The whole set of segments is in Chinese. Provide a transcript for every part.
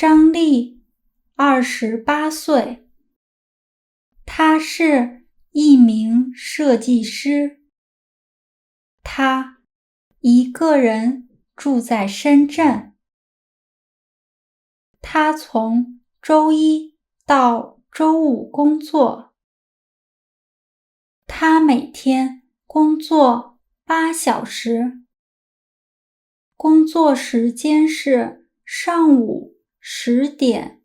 张丽，28岁，他是一名设计师。他一个人住在深圳。他从周一到周五工作。他每天工作8小时。工作时间是上午10点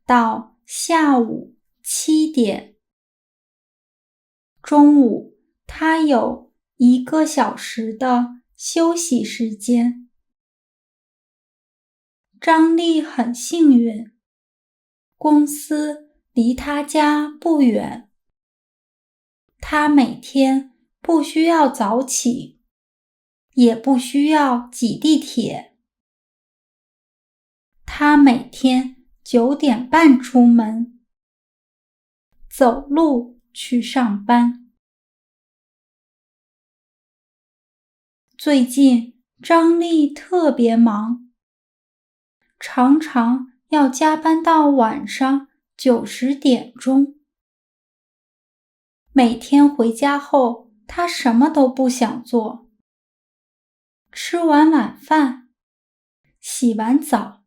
到下午7点。中午他有1个小时的休息时间。张丽很幸运，公司离他家不远。他每天不需要早起，也不需要挤地铁。他每天9点半出门，走路去上班。最近张丽特别忙，常常要加班到晚上9、10点钟。每天回家后，她什么都不想做。吃完晚饭，洗完澡，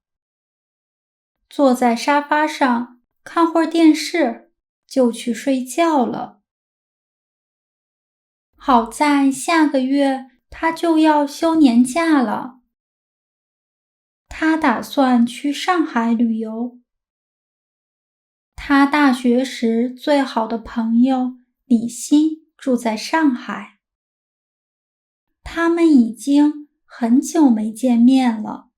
坐在沙发上看会儿电视，就去睡觉了。好在下个月她就要休年假了。她打算去上海旅游。她大学时最好的朋友李欣住在上海。他们已经很久没见面了。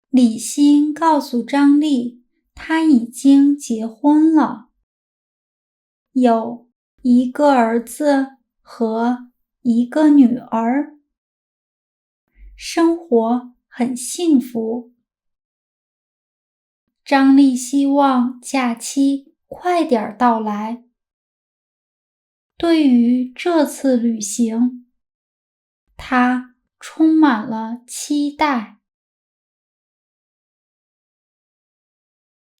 李欣告诉张丽，她已经结婚了，有1个儿子和1个女儿，生活很幸福。张丽希望假期快点到来。对于这次旅行，她充满了期待。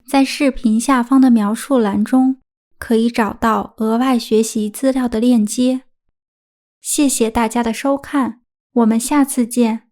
在视频下方的描述栏中，可以找到额外学习资料的链接。谢谢大家的收看，我们下次见。